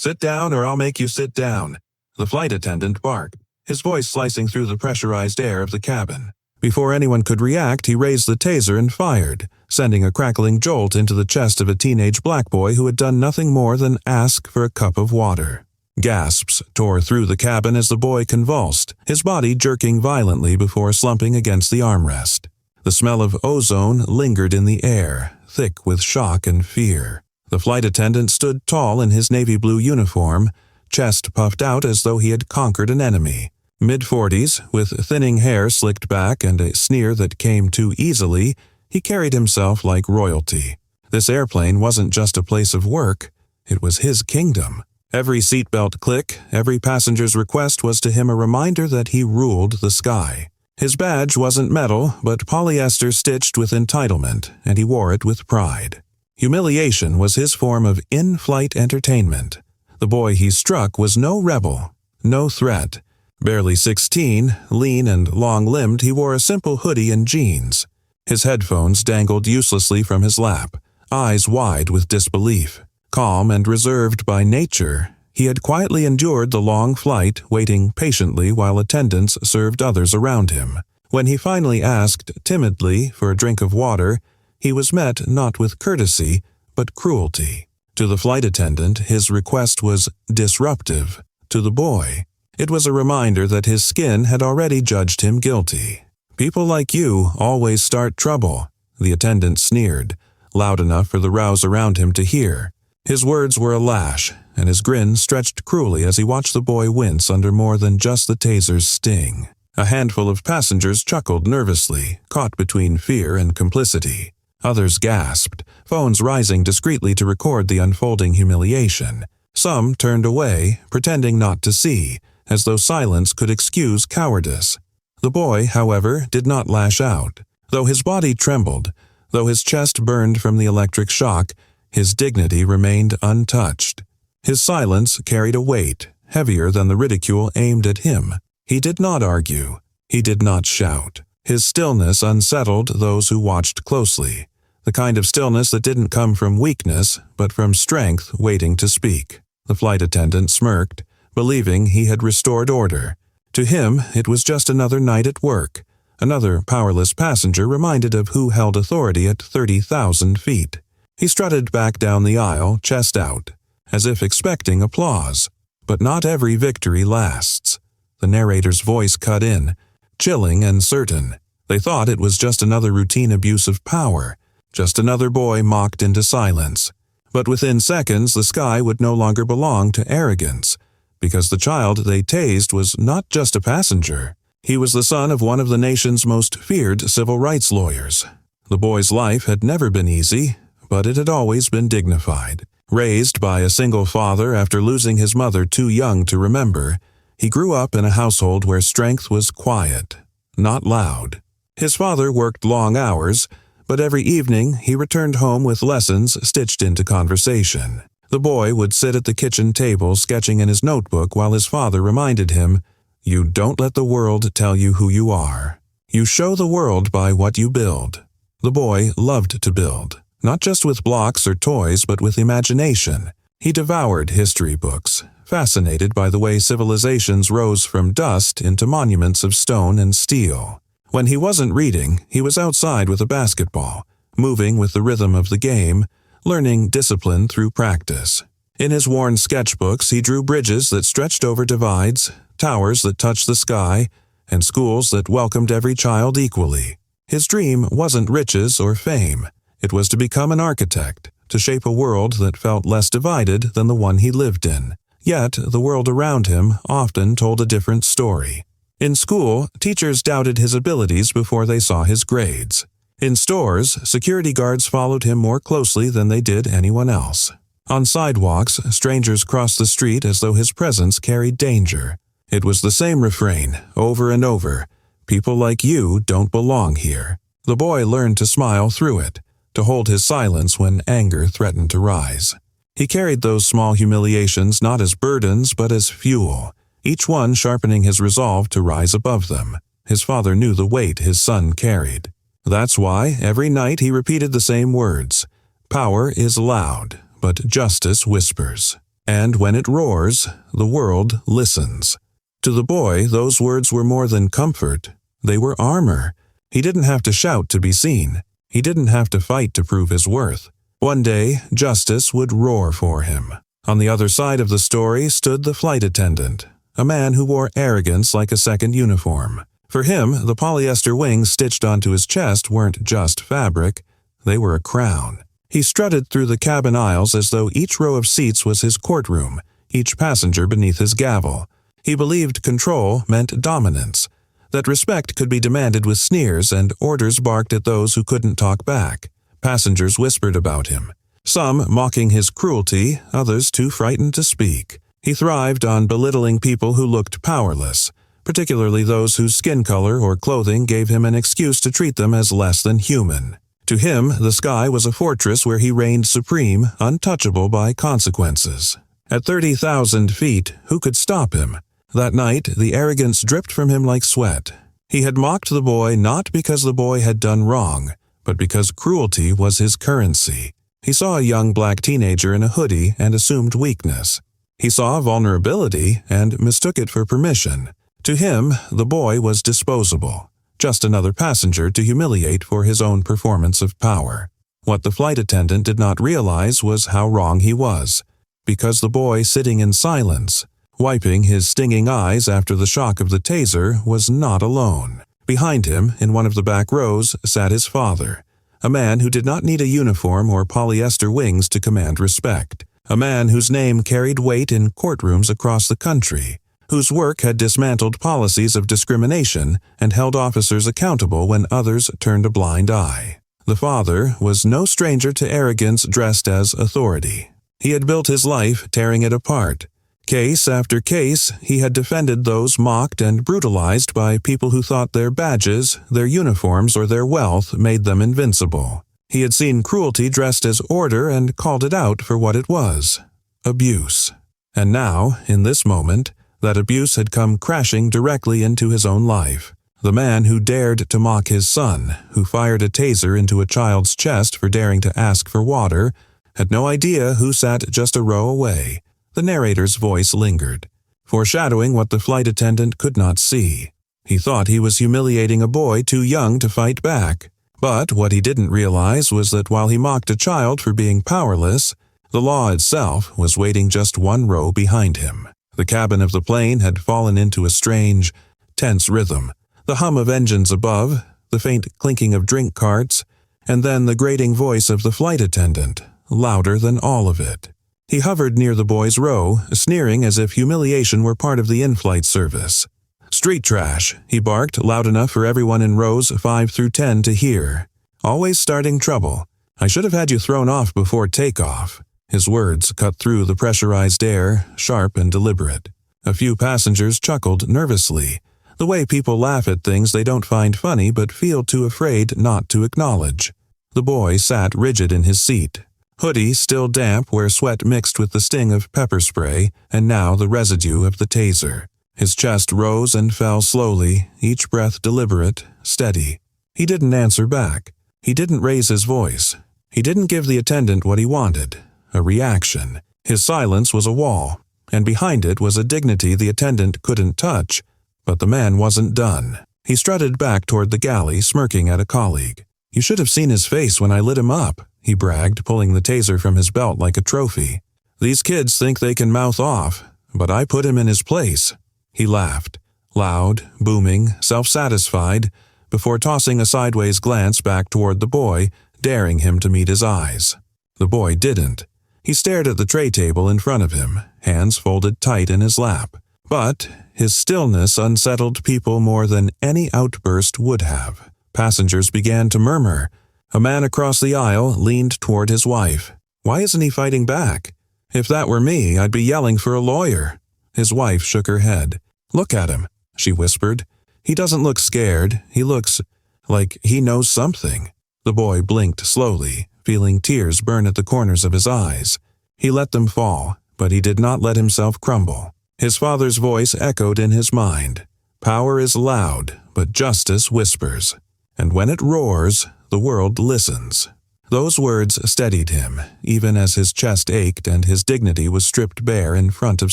"Sit down or I'll make you sit down," the flight attendant barked, his voice slicing through the pressurized air of the cabin. Before anyone could react, he raised the taser and fired, sending a crackling jolt into the chest of a teenage black boy who had done nothing more than ask for a cup of water. Gasps tore through the cabin as the boy convulsed, his body jerking violently before slumping against the armrest. The smell of ozone lingered in the air, thick with shock and fear. The flight attendant stood tall in his navy blue uniform, chest puffed out as though he had conquered an enemy. Mid-40s, with thinning hair slicked back and a sneer that came too easily, he carried himself like royalty. This airplane wasn't just a place of work, it was his kingdom. Every seatbelt click, every passenger's request was to him a reminder that he ruled the sky. His badge wasn't metal, but polyester stitched with entitlement, and he wore it with pride. Humiliation was his form of in-flight entertainment. The boy he struck was no rebel, no threat. Barely 16, lean and long-limbed, he wore a simple hoodie and jeans. His headphones dangled uselessly from his lap, eyes wide with disbelief. Calm and reserved by nature, he had quietly endured the long flight, waiting patiently while attendants served others around him. When he finally asked, timidly, for a drink of water, he was met not with courtesy, but cruelty. To the flight attendant, his request was disruptive. To the boy, it was a reminder that his skin had already judged him guilty. "People like you always start trouble," the attendant sneered, loud enough for the rows around him to hear. His words were a lash, and his grin stretched cruelly as he watched the boy wince under more than just the taser's sting. A handful of passengers chuckled nervously, caught between fear and complicity. Others gasped, phones rising discreetly to record the unfolding humiliation. Some turned away, pretending not to see, as though silence could excuse cowardice. The boy, however, did not lash out. Though his body trembled, though his chest burned from the electric shock, his dignity remained untouched. His silence carried a weight, heavier than the ridicule aimed at him. He did not argue. He did not shout. His stillness unsettled those who watched closely, the kind of stillness that didn't come from weakness, but from strength waiting to speak. The flight attendant smirked, believing he had restored order. To him, it was just another night at work, another powerless passenger reminded of who held authority at 30,000 feet. He strutted back down the aisle, chest out, as if expecting applause. But not every victory lasts. The narrator's voice cut in, chilling and certain. They thought it was just another routine abuse of power, just another boy mocked into silence. But within seconds, the sky would no longer belong to arrogance, because the child they tased was not just a passenger. He was the son of one of the nation's most feared civil rights lawyers. The boy's life had never been easy, but it had always been dignified. Raised by a single father after losing his mother too young to remember, he grew up in a household where strength was quiet, not loud. His father worked long hours, but every evening he returned home with lessons stitched into conversation. The boy would sit at the kitchen table sketching in his notebook while his father reminded him, "You don't let the world tell you who you are. You show the world by what you build." The boy loved to build. Not just with blocks or toys, but with imagination. He devoured history books, fascinated by the way civilizations rose from dust into monuments of stone and steel. When he wasn't reading, he was outside with a basketball, moving with the rhythm of the game, learning discipline through practice. In his worn sketchbooks, he drew bridges that stretched over divides, towers that touched the sky, and schools that welcomed every child equally. His dream wasn't riches or fame. It was to become an architect, to shape a world that felt less divided than the one he lived in. Yet, the world around him often told a different story. In school, teachers doubted his abilities before they saw his grades. In stores, security guards followed him more closely than they did anyone else. On sidewalks, strangers crossed the street as though his presence carried danger. It was the same refrain, over and over. "People like you don't belong here." The boy learned to smile through it, to hold his silence when anger threatened to rise. He carried those small humiliations not as burdens but as fuel, each one sharpening his resolve to rise above them. His father knew the weight his son carried. That's why every night he repeated the same words. "Power is loud, but justice whispers." And when it roars, the world listens. To the boy, those words were more than comfort. They were armor. He didn't have to shout to be seen. He didn't have to fight to prove his worth. One day, justice would roar for him. On the other side of the story stood the flight attendant, a man who wore arrogance like a second uniform. For him, the polyester wings stitched onto his chest weren't just fabric, they were a crown. He strutted through the cabin aisles as though each row of seats was his courtroom, each passenger beneath his gavel. He believed control meant dominance, that respect could be demanded with sneers and orders barked at those who couldn't talk back. Passengers whispered about him, some mocking his cruelty, others too frightened to speak. He thrived on belittling people who looked powerless, particularly those whose skin color or clothing gave him an excuse to treat them as less than human. To him, the sky was a fortress where he reigned supreme, untouchable by consequences. At 30,000 feet, who could stop him? That night, the arrogance dripped from him like sweat. He had mocked the boy not because the boy had done wrong, but because cruelty was his currency. He saw a young black teenager in a hoodie and assumed weakness. He saw vulnerability and mistook it for permission. To him, the boy was disposable, just another passenger to humiliate for his own performance of power. What the flight attendant did not realize was how wrong he was, because the boy sitting in silence, wiping his stinging eyes after the shock of the taser, was not alone. Behind him, in one of the back rows, sat his father, a man who did not need a uniform or polyester wings to command respect, a man whose name carried weight in courtrooms across the country, whose work had dismantled policies of discrimination and held officers accountable when others turned a blind eye. The father was no stranger to arrogance dressed as authority. He had built his life tearing it apart. Case after case, he had defended those mocked and brutalized by people who thought their badges, their uniforms, or their wealth made them invincible. He had seen cruelty dressed as order and called it out for what it was: abuse. And now, in this moment, that abuse had come crashing directly into his own life. The man who dared to mock his son, who fired a taser into a child's chest for daring to ask for water, had no idea who sat just a row away. The narrator's voice lingered, foreshadowing what the flight attendant could not see. He thought he was humiliating a boy too young to fight back. But what he didn't realize was that while he mocked a child for being powerless, the law itself was waiting just one row behind him. The cabin of the plane had fallen into a strange, tense rhythm. The hum of engines above, the faint clinking of drink carts, and then the grating voice of the flight attendant, louder than all of it. He hovered near the boy's row, sneering as if humiliation were part of the in-flight service. "Street trash," he barked, loud enough for everyone in rows 5 through 10 to hear. "Always starting trouble. I should have had you thrown off before takeoff." His words cut through the pressurized air, sharp and deliberate. A few passengers chuckled nervously, the way people laugh at things they don't find funny but feel too afraid not to acknowledge. The boy sat rigid in his seat, hoodie still damp where sweat mixed with the sting of pepper spray and now the residue of the taser. His chest rose and fell slowly, each breath deliberate, steady. He didn't answer back. He didn't raise his voice. He didn't give the attendant what he wanted, a reaction. His silence was a wall, and behind it was a dignity the attendant couldn't touch. But the man wasn't done. He strutted back toward the galley, smirking at a colleague. "You should have seen his face when I lit him up," he bragged, pulling the taser from his belt like a trophy. "These kids think they can mouth off, but I put him in his place." He laughed, loud, booming, self-satisfied, before tossing a sideways glance back toward the boy, daring him to meet his eyes. The boy didn't. He stared at the tray table in front of him, hands folded tight in his lap. But his stillness unsettled people more than any outburst would have. Passengers began to murmur. A man across the aisle leaned toward his wife. "Why isn't he fighting back? If that were me, I'd be yelling for a lawyer." His wife shook her head. "Look at him," she whispered. "He doesn't look scared. He looks like he knows something." The boy blinked slowly, feeling tears burn at the corners of his eyes. He let them fall, but he did not let himself crumble. His father's voice echoed in his mind. "Power is loud, but justice whispers. And when it roars, the world listens." Those words steadied him, even as his chest ached and his dignity was stripped bare in front of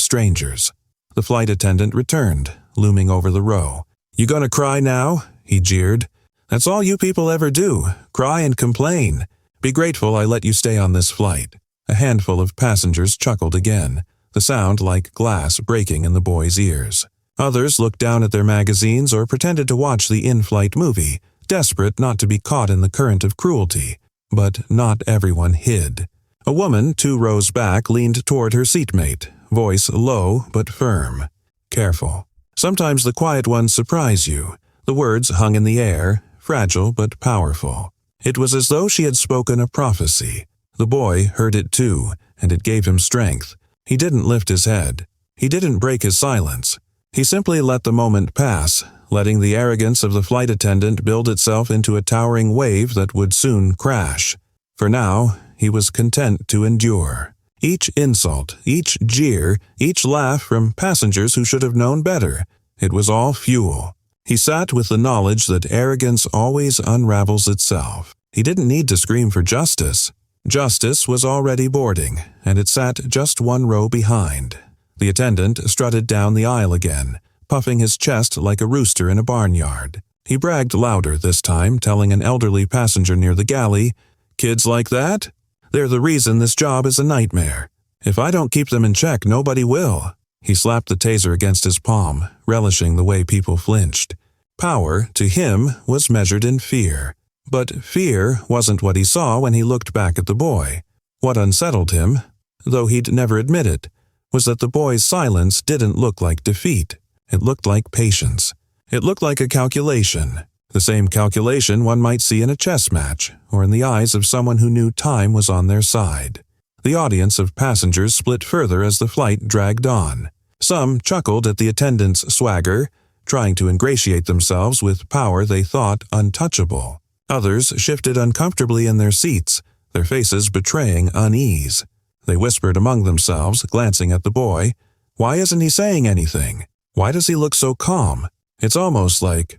strangers. The flight attendant returned, looming over the row. "You gonna cry now?" he jeered. "That's all you people ever do, cry and complain. Be grateful I let you stay on this flight." A handful of passengers chuckled again, the sound like glass breaking in the boy's ears. Others looked down at their magazines or pretended to watch the in-flight movie, desperate not to be caught in the current of cruelty. But not everyone hid. A woman 2 rows back leaned toward her seatmate, voice low but firm. "Careful. Sometimes the quiet ones surprise you." The words hung in the air, fragile but powerful. It was as though she had spoken a prophecy. The boy heard it too, and it gave him strength. He didn't lift his head. He didn't break his silence. He simply let the moment pass, letting the arrogance of the flight attendant build itself into a towering wave that would soon crash. For now, he was content to endure. Each insult, each jeer, each laugh from passengers who should have known better, it was all fuel. He sat with the knowledge that arrogance always unravels itself. He didn't need to scream for justice. Justice was already boarding, and it sat just 1 row behind. The attendant strutted down the aisle again, puffing his chest like a rooster in a barnyard. He bragged louder this time, telling an elderly passenger near the galley, "Kids like that? They're the reason this job is a nightmare. If I don't keep them in check, nobody will." He slapped the taser against his palm, relishing the way people flinched. Power, to him, was measured in fear. But fear wasn't what he saw when he looked back at the boy. What unsettled him, though he'd never admit it, was that the boy's silence didn't look like defeat. It looked like patience. It looked like a calculation. The same calculation one might see in a chess match, or in the eyes of someone who knew time was on their side. The audience of passengers split further as the flight dragged on. Some chuckled at the attendant's swagger, trying to ingratiate themselves with power they thought untouchable. Others shifted uncomfortably in their seats, their faces betraying unease. They whispered among themselves, glancing at the boy, "Why isn't he saying anything? Why does he look so calm? It's almost like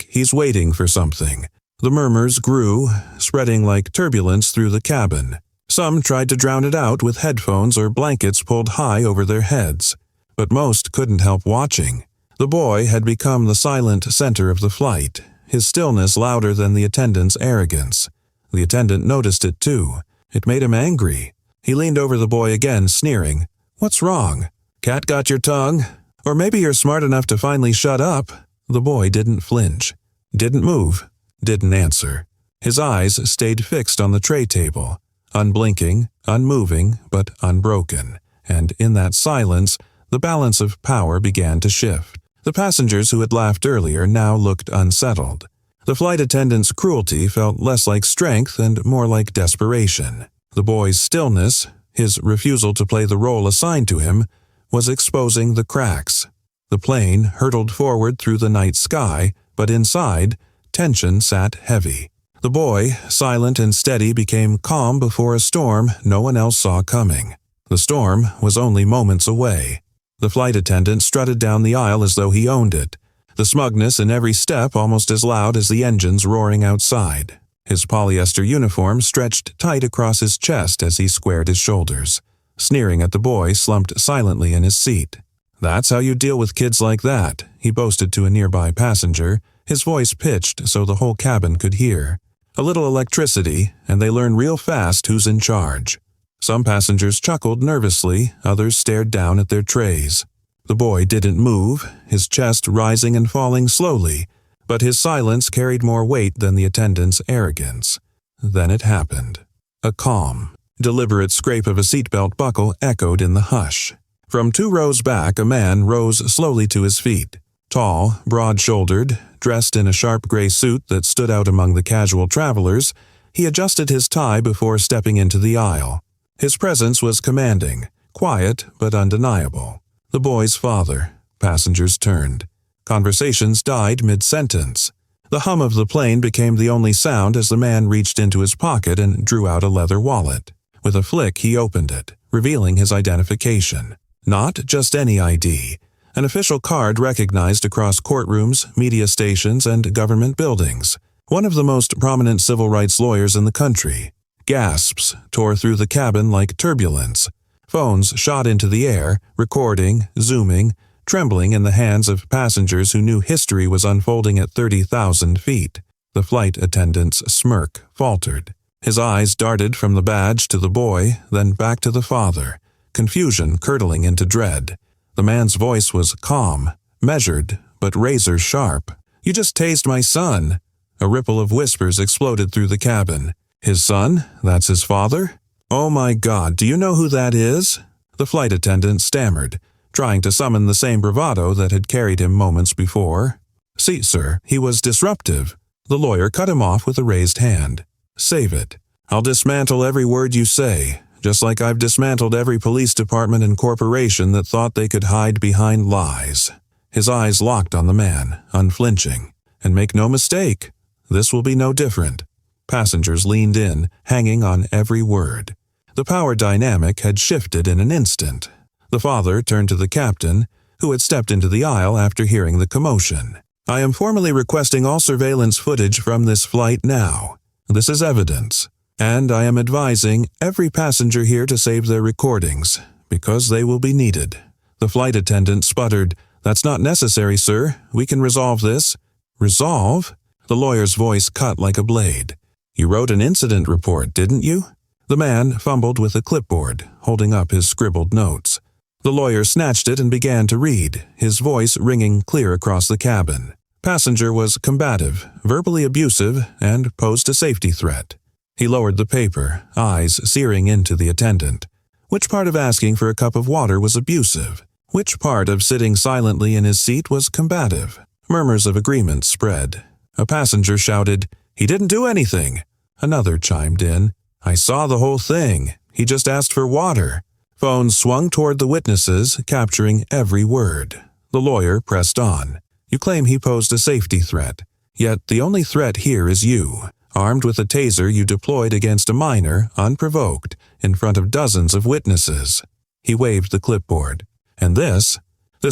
he's waiting for something." The murmurs grew, spreading like turbulence through the cabin. Some tried to drown it out with headphones or blankets pulled high over their heads, but most couldn't help watching. The boy had become the silent center of the flight, his stillness louder than the attendant's arrogance. The attendant noticed it too. It made him angry. He leaned over the boy again, sneering. "What's wrong? Cat got your tongue? Or maybe you're smart enough to finally shut up." The boy didn't flinch, didn't move, didn't answer. His eyes stayed fixed on the tray table, unblinking, unmoving, but unbroken. And in that silence, the balance of power began to shift. The passengers who had laughed earlier now looked unsettled. The flight attendant's cruelty felt less like strength and more like desperation. The boy's stillness, his refusal to play the role assigned to him, was exposing the cracks. The plane hurtled forward through the night sky, but inside, tension sat heavy. The boy, silent and steady, became calm before a storm no one else saw coming. The storm was only moments away. The flight attendant strutted down the aisle as though he owned it, the smugness in every step almost as loud as the engines roaring outside. His polyester uniform stretched tight across his chest as he squared his shoulders. Sneering at the boy slumped silently in his seat. "That's how you deal with kids like that," he boasted to a nearby passenger, his voice pitched so the whole cabin could hear. "A little electricity, and they learn real fast who's in charge." Some passengers chuckled nervously, others stared down at their trays. The boy didn't move, his chest rising and falling slowly, but his silence carried more weight than the attendant's arrogance. Then it happened. A calm, deliberate scrape of a seatbelt buckle echoed in the hush. From 2 rows back, a man rose slowly to his feet. Tall, broad-shouldered, dressed in a sharp gray suit that stood out among the casual travelers, he adjusted his tie before stepping into the aisle. His presence was commanding, quiet but undeniable. The boy's father. Passengers turned. Conversations died mid-sentence. The hum of the plane became the only sound as the man reached into his pocket and drew out a leather wallet. With a flick, he opened it, revealing his identification. Not just any ID. An official card recognized across courtrooms, media stations, and government buildings. One of the most prominent civil rights lawyers in the country. Gasps tore through the cabin like turbulence. Phones shot into the air, recording, zooming, trembling in the hands of passengers who knew history was unfolding at 30,000 feet. The flight attendant's smirk faltered. His eyes darted from the badge to the boy, then back to the father, confusion curdling into dread. The man's voice was calm, measured, but razor-sharp. "You just tased my son." A ripple of whispers exploded through the cabin. "His son? That's his father? Oh my God, do you know who that is?" The flight attendant stammered, trying to summon the same bravado that had carried him moments before. "See, sir, he was disruptive." The lawyer cut him off with a raised hand. "Save it. I'll dismantle every word you say, just like I've dismantled every police department and corporation that thought they could hide behind lies." His eyes locked on the man, unflinching. "And make no mistake, this will be no different." Passengers leaned in, hanging on every word. The power dynamic had shifted in an instant. The father turned to the captain, who had stepped into the aisle after hearing the commotion. "I am formally requesting all surveillance footage from this flight now. This is evidence, and I am advising every passenger here to save their recordings, because they will be needed." The flight attendant sputtered, "That's not necessary, sir. We can resolve this." "Resolve?" The lawyer's voice cut like a blade. "You wrote an incident report, didn't you?" The man fumbled with a clipboard, holding up his scribbled notes. The lawyer snatched it and began to read, his voice ringing clear across the cabin. Passenger was combative, verbally abusive, and posed a safety threat. He lowered the paper, eyes searing into the attendant. Which part of asking for a cup of water was abusive? Which part of sitting silently in his seat was combative? Murmurs of agreement spread. A passenger shouted, "He didn't do anything." Another chimed in, "I saw the whole thing. He just asked for water." Phones swung toward the witnesses, capturing every word. The lawyer pressed on. "You claim he posed a safety threat. Yet the only threat here is you, armed with a taser you deployed against a minor, unprovoked, in front of dozens of witnesses." He waved the clipboard. "And this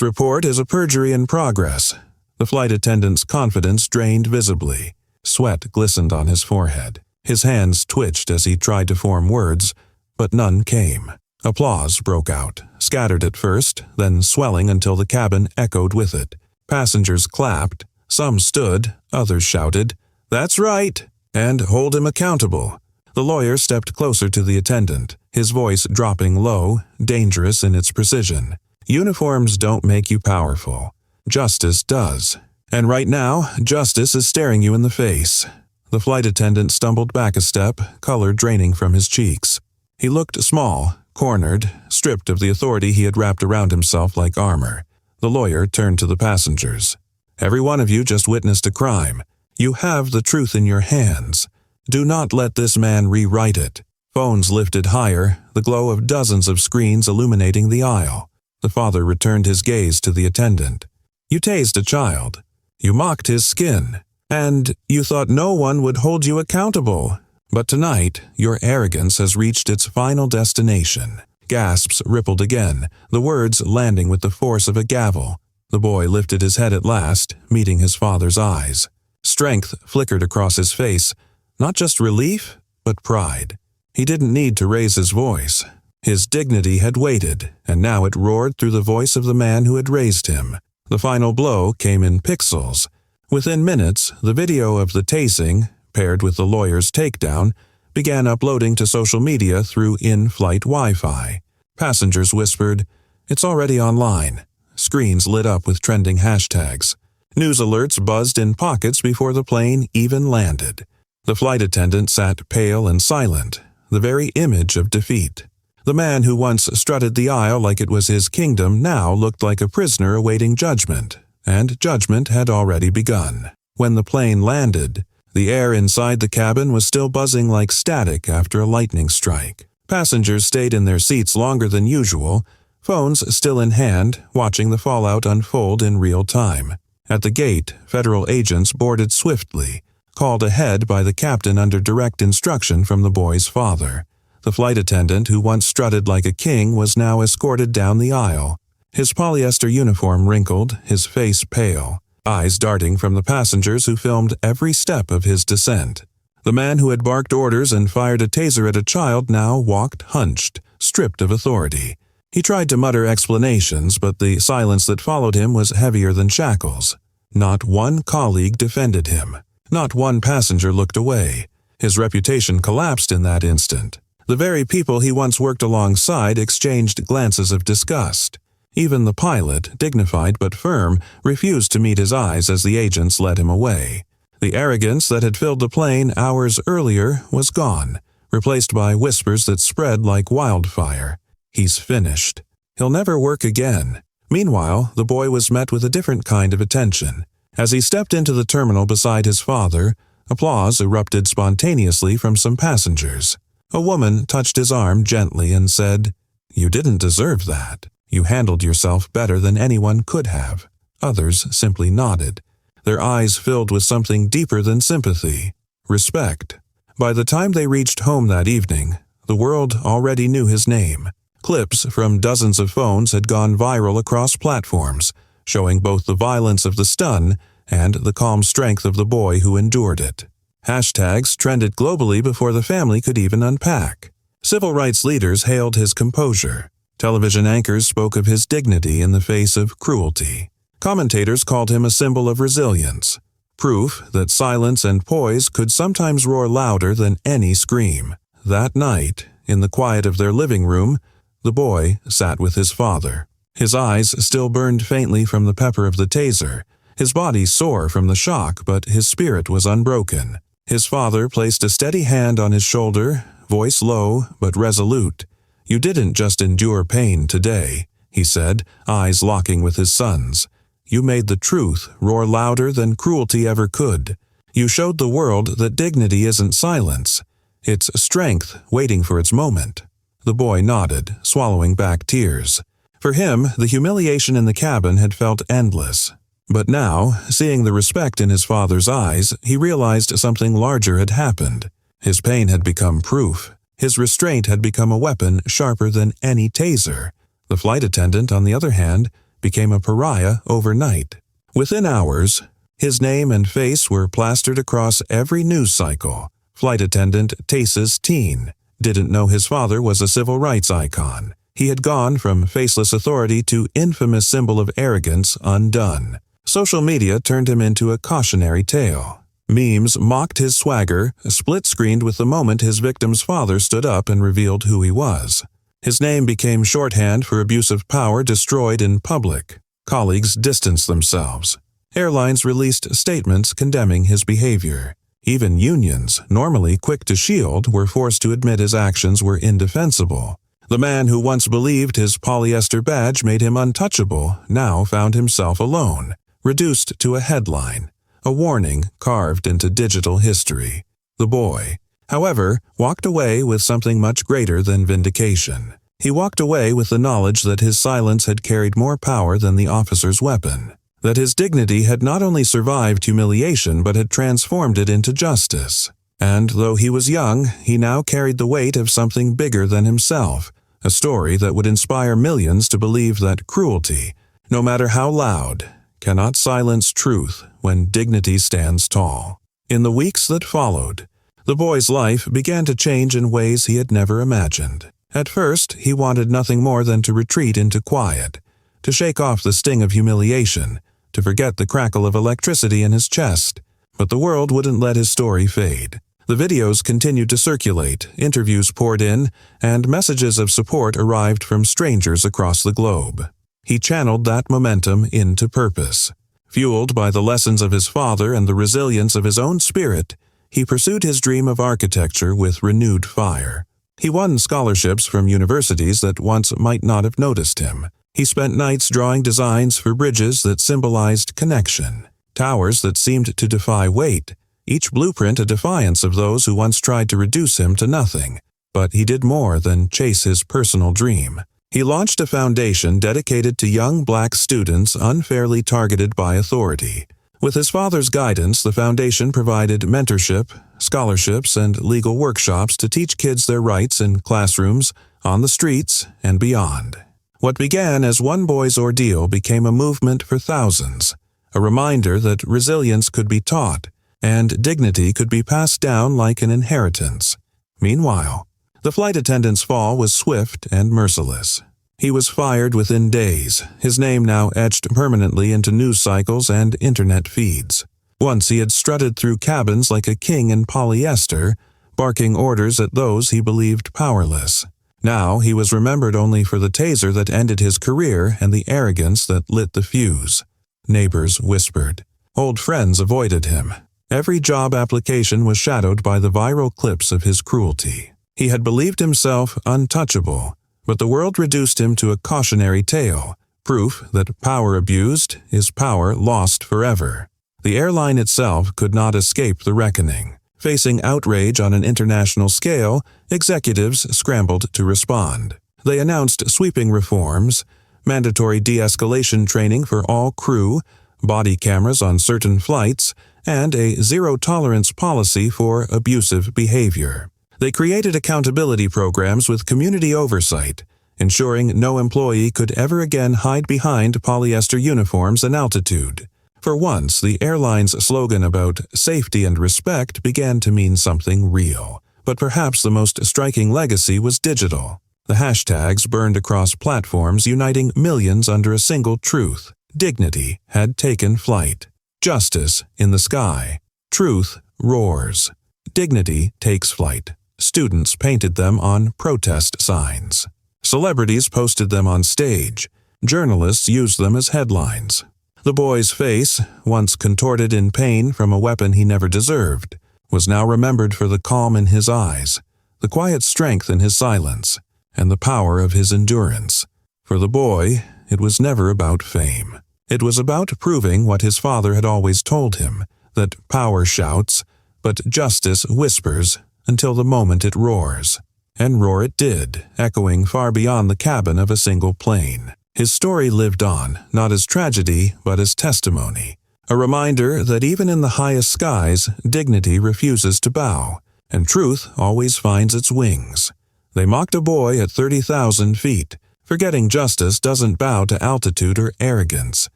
report is a perjury in progress." The flight attendant's confidence drained visibly. Sweat glistened on his forehead. His hands twitched as he tried to form words, but none came. Applause broke out, scattered at first, then swelling until the cabin echoed with it. Passengers clapped, some stood, others shouted, "That's right!" and "Hold him accountable." The lawyer stepped closer to the attendant, his voice dropping low, dangerous in its precision. "Uniforms don't make you powerful. Justice does. And right now, justice is staring you in the face." The flight attendant stumbled back a step, color draining from his cheeks. He looked small, cornered, stripped of the authority he had wrapped around himself like armor. The lawyer turned to the passengers. "Every one of you just witnessed a crime. You have the truth in your hands. Do not let this man rewrite it." Phones lifted higher, the glow of dozens of screens illuminating the aisle. The father returned his gaze to the attendant. "You tased a child. You mocked his skin. And you thought no one would hold you accountable. But tonight, your arrogance has reached its final destination." Gasps rippled again, the words landing with the force of a gavel. The boy lifted his head at last, meeting his father's eyes. Strength flickered across his face, not just relief, but pride. He didn't need to raise his voice. His dignity had waited, and now it roared through the voice of the man who had raised him. The final blow came in pixels. Within minutes, the video of the tasing, paired with the lawyer's takedown, began uploading to social media through in-flight Wi-Fi. Passengers whispered, "It's already online." Screens lit up with trending hashtags. News alerts buzzed in pockets before the plane even landed. The flight attendant sat pale and silent, the very image of defeat. The man who once strutted the aisle like it was his kingdom now looked like a prisoner awaiting judgment, and judgment had already begun. When the plane landed, the air inside the cabin was still buzzing like static after a lightning strike. Passengers stayed in their seats longer than usual, phones still in hand, watching the fallout unfold in real time. At the gate, federal agents boarded swiftly, called ahead by the captain under direct instruction from the boy's father. The flight attendant who once strutted like a king was now escorted down the aisle. His polyester uniform wrinkled, his face pale, eyes darting from the passengers who filmed every step of his descent. The man who had barked orders and fired a taser at a child now walked hunched, stripped of authority. He tried to mutter explanations, but the silence that followed him was heavier than shackles. Not one colleague defended him. Not one passenger looked away. His reputation collapsed in that instant. The very people he once worked alongside exchanged glances of disgust. Even the pilot, dignified but firm, refused to meet his eyes as the agents led him away. The arrogance that had filled the plane hours earlier was gone, replaced by whispers that spread like wildfire. He's finished. He'll never work again. Meanwhile, the boy was met with a different kind of attention. As he stepped into the terminal beside his father, applause erupted spontaneously from some passengers. A woman touched his arm gently and said, "You didn't deserve that. You handled yourself better than anyone could have." Others simply nodded, their eyes filled with something deeper than sympathy, respect. By the time they reached home that evening, the world already knew his name. Clips from dozens of phones had gone viral across platforms, showing both the violence of the stun and the calm strength of the boy who endured it. Hashtags trended globally before the family could even unpack. Civil rights leaders hailed his composure. Television anchors spoke of his dignity in the face of cruelty. Commentators called him a symbol of resilience, proof that silence and poise could sometimes roar louder than any scream. That night, in the quiet of their living room, the boy sat with his father. His eyes still burned faintly from the pepper of the taser, his body sore from the shock, but his spirit was unbroken. His father placed a steady hand on his shoulder, voice low but resolute. "You didn't just endure pain today," he said, eyes locking with his son's. "You made the truth roar louder than cruelty ever could. You showed the world that dignity isn't silence. It's strength waiting for its moment." The boy nodded, swallowing back tears. For him, the humiliation in the cabin had felt endless. But now, seeing the respect in his father's eyes, he realized something larger had happened. His pain had become proof. His restraint had become a weapon sharper than any taser. The flight attendant, on the other hand, became a pariah overnight. Within hours, his name and face were plastered across every news cycle. Flight Attendant TASES teen didn't know his father was a civil rights icon. He had gone from faceless authority to infamous symbol of arrogance undone. Social media turned him into a cautionary tale. Memes mocked his swagger, split-screened with the moment his victim's father stood up and revealed who he was. His name became shorthand for abuse of power destroyed in public. Colleagues distanced themselves. Airlines released statements condemning his behavior. Even unions, normally quick to shield, were forced to admit his actions were indefensible. The man who once believed his polyester badge made him untouchable now found himself alone, reduced to a headline, a warning carved into digital history. The boy, however, walked away with something much greater than vindication. He walked away with the knowledge that his silence had carried more power than the officer's weapon, that his dignity had not only survived humiliation but had transformed it into justice. And though he was young, he now carried the weight of something bigger than himself, a story that would inspire millions to believe that cruelty, no matter how loud, cannot silence truth when dignity stands tall. In the weeks that followed, the boy's life began to change in ways he had never imagined. At first, he wanted nothing more than to retreat into quiet, to shake off the sting of humiliation, to forget the crackle of electricity in his chest. But the world wouldn't let his story fade. The videos continued to circulate, interviews poured in, and messages of support arrived from strangers across the globe. He channeled that momentum into purpose. Fueled by the lessons of his father and the resilience of his own spirit, he pursued his dream of architecture with renewed fire. He won scholarships from universities that once might not have noticed him. He spent nights drawing designs for bridges that symbolized connection, towers that seemed to defy weight, each blueprint a defiance of those who once tried to reduce him to nothing. But he did more than chase his personal dream. He launched a foundation dedicated to young black students unfairly targeted by authority. With his father's guidance, the foundation provided mentorship, scholarships, and legal workshops to teach kids their rights in classrooms, on the streets, and beyond. What began as one boy's ordeal became a movement for thousands, a reminder that resilience could be taught, and dignity could be passed down like an inheritance. Meanwhile, the flight attendant's fall was swift and merciless. He was fired within days, his name now etched permanently into news cycles and internet feeds. Once he had strutted through cabins like a king in polyester, barking orders at those he believed powerless. Now he was remembered only for the taser that ended his career and the arrogance that lit the fuse. Neighbors whispered. Old friends avoided him. Every job application was shadowed by the viral clips of his cruelty. He had believed himself untouchable, but the world reduced him to a cautionary tale, proof that power abused is power lost forever. The airline itself could not escape the reckoning. Facing outrage on an international scale, executives scrambled to respond. They announced sweeping reforms, mandatory de-escalation training for all crew, body cameras on certain flights, and a zero-tolerance policy for abusive behavior. They created accountability programs with community oversight, ensuring no employee could ever again hide behind polyester uniforms and altitude. For once, the airline's slogan about safety and respect began to mean something real. But perhaps the most striking legacy was digital. The hashtags burned across platforms, uniting millions under a single truth. Dignity had taken flight. Justice in the sky. Truth roars. Dignity takes flight. Students painted them on protest signs. Celebrities posted them on stage. Journalists used them as headlines. The boy's face, once contorted in pain from a weapon he never deserved, was now remembered for the calm in his eyes, the quiet strength in his silence, and the power of his endurance. For the boy, it was never about fame. It was about proving what his father had always told him, that power shouts, but justice whispers until the moment it roars. And roar it did, echoing far beyond the cabin of a single plane. His story lived on, not as tragedy, but as testimony. A reminder that even in the highest skies, dignity refuses to bow, and truth always finds its wings. They mocked a boy at 30,000 feet, forgetting justice doesn't bow to altitude or arrogance.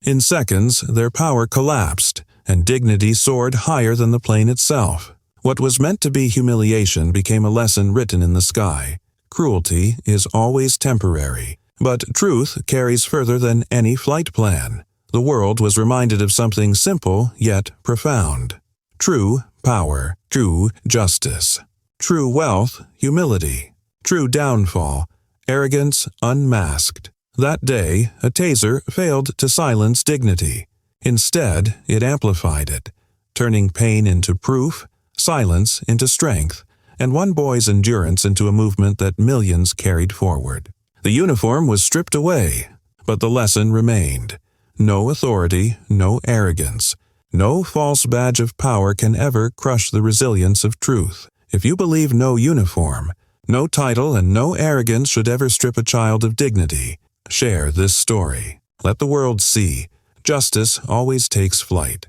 In seconds, their power collapsed, and dignity soared higher than the plane itself. What was meant to be humiliation became a lesson written in the sky. Cruelty is always temporary, but truth carries further than any flight plan. The world was reminded of something simple yet profound. True power, true justice. True wealth, humility. True downfall, arrogance unmasked. That day, a taser failed to silence dignity. Instead, it amplified it, turning pain into proof, silence into strength, and one boy's endurance into a movement that millions carried forward. The uniform was stripped away, but the lesson remained. No authority, no arrogance, no false badge of power can ever crush the resilience of truth. If you believe no uniform, no title, and no arrogance should ever strip a child of dignity, share this story. Let the world see. Justice always takes flight.